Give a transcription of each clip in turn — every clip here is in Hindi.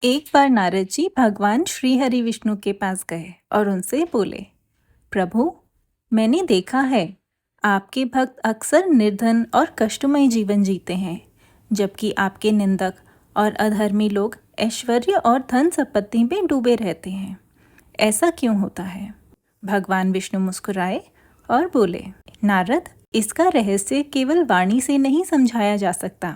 एक बार नारद जी भगवान श्री हरि विष्णु के पास गए और उनसे बोले, प्रभु, मैंने देखा है आपके भक्त अक्सर निर्धन और कष्टमय जीवन जीते हैं, जबकि आपके निंदक और अधर्मी लोग ऐश्वर्य और धन संपत्ति में डूबे रहते हैं। ऐसा क्यों होता है? भगवान विष्णु मुस्कुराए और बोले, नारद, इसका रहस्य केवल वाणी से नहीं समझाया जा सकता।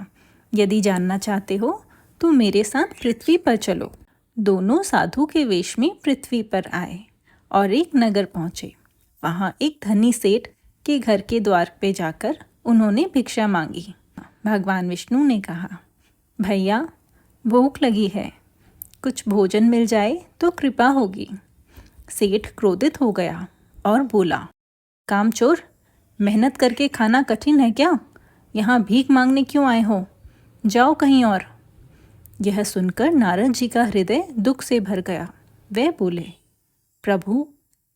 यदि जानना चाहते हो तो मेरे साथ पृथ्वी पर चलो। दोनों साधु के वेश में पृथ्वी पर आए और एक नगर पहुँचे। वहाँ एक धनी सेठ के घर के द्वार पे जाकर उन्होंने भिक्षा मांगी। भगवान विष्णु ने कहा, भैया, भूख लगी है, कुछ भोजन मिल जाए तो कृपा होगी। सेठ क्रोधित हो गया और बोला, कामचोर, मेहनत करके खाना कठिन है क्या? यहाँ भीख मांगने क्यों आए हो? जाओ कहीं और। यह सुनकर नारद जी का हृदय दुख से भर गया। वे बोले, प्रभु,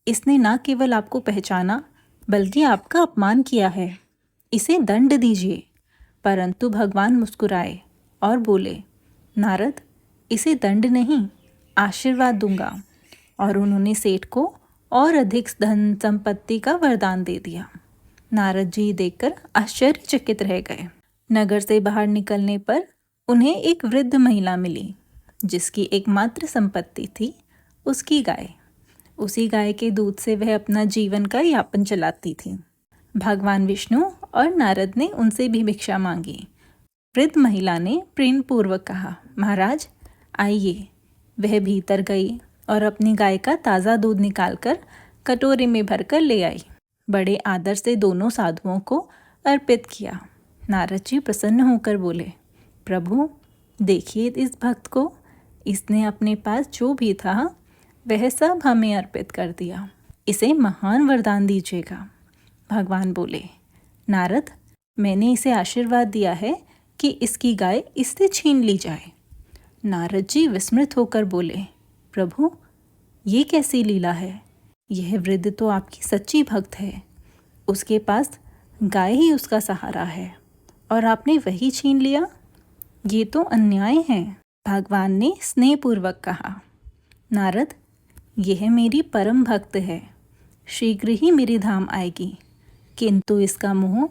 इसने न केवल आपको पहचाना बल्कि आपका अपमान किया है। इसे दंड दीजिए। परंतु भगवान मुस्कुराए और बोले, नारद, इसे दंड नहीं, आशीर्वाद दूंगा। और उन्होंने सेठ को और अधिक धन संपत्ति का वरदान दे दिया। नारद जी देखकर आश्चर्यचकित रह गए। नगर से बाहर निकलने पर उन्हें एक वृद्ध महिला मिली, जिसकी एकमात्र संपत्ति थी उसकी गाय। उसी गाय के दूध से वह अपना जीवन का यापन चलाती थी। भगवान विष्णु और नारद ने उनसे भी भिक्षा मांगी। वृद्ध महिला ने प्रेम पूर्वक कहा, महाराज, आइए। वह भीतर गई और अपनी गाय का ताज़ा दूध निकालकर कटोरे में भरकर ले आई। बड़े आदर से दोनों साधुओं को अर्पित किया। नारद जी प्रसन्न होकर बोले, प्रभु, देखिए इस भक्त को, इसने अपने पास जो भी था वह सब हमें अर्पित कर दिया। इसे महान वरदान दीजिएगा। भगवान बोले, नारद, मैंने इसे आशीर्वाद दिया है कि इसकी गाय इससे छीन ली जाए। नारद जी विस्मृत होकर बोले, प्रभु, ये कैसी लीला है? यह वृद्ध तो आपकी सच्ची भक्त है। उसके पास गाय ही उसका सहारा है और आपने वही छीन लिया। ये तो अन्याय है। भगवान ने स्नेहपूर्वक कहा, नारद, यह मेरी परम भक्त है, शीघ्र ही मेरे धाम आएगी, किंतु इसका मोह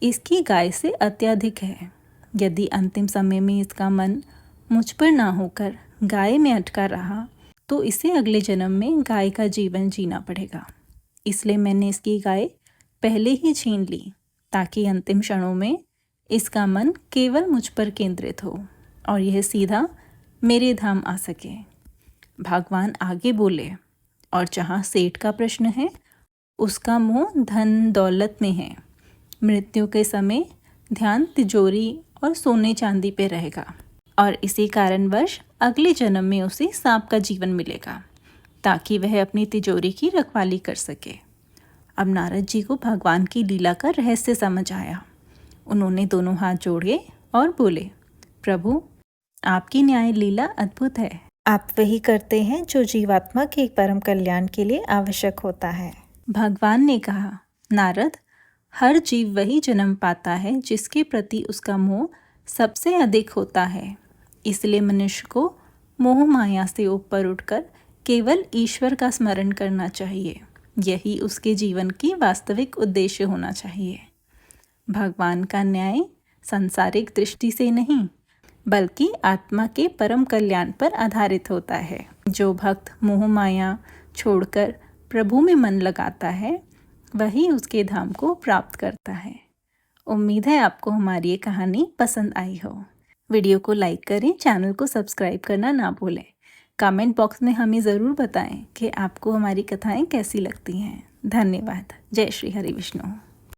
इसकी गाय से अत्यधिक है। यदि अंतिम समय में इसका मन मुझ पर ना होकर गाय में अटका रहा तो इसे अगले जन्म में गाय का जीवन जीना पड़ेगा। इसलिए मैंने इसकी गाय पहले ही छीन ली, ताकि अंतिम क्षणों में इसका मन केवल मुझ पर केंद्रित हो और यह सीधा मेरे धाम आ सके। भगवान आगे बोले, और जहाँ सेठ का प्रश्न है, उसका मोह धन दौलत में है। मृत्यु के समय ध्यान तिजोरी और सोने चांदी पे रहेगा और इसी कारणवश अगले जन्म में उसे सांप का जीवन मिलेगा, ताकि वह अपनी तिजोरी की रखवाली कर सके। अब नारद जी को भगवान की लीला का रहस्य समझ आया। उन्होंने दोनों हाथ जोड़े और बोले, प्रभु, आपकी न्याय लीला अद्भुत है। आप वही करते हैं जो जीवात्मा के परम कल्याण के लिए आवश्यक होता है। भगवान ने कहा, नारद, हर जीव वही जन्म पाता है जिसके प्रति उसका मोह सबसे अधिक होता है। इसलिए मनुष्य को मोह माया से ऊपर उठकर केवल ईश्वर का स्मरण करना चाहिए। यही उसके जीवन की वास्तविक उद्देश्य होना चाहिए। भगवान का न्याय सांसारिक दृष्टि से नहीं, बल्कि आत्मा के परम कल्याण पर आधारित होता है। जो भक्त मोह माया छोड़कर प्रभु में मन लगाता है, वही उसके धाम को प्राप्त करता है। उम्मीद है आपको हमारी ये कहानी पसंद आई हो। वीडियो को लाइक करें, चैनल को सब्सक्राइब करना ना भूलें। कमेंट बॉक्स में हमें ज़रूर बताएं कि आपको हमारी कथाएं कैसी लगती हैं। धन्यवाद। जय श्री हरि विष्णु।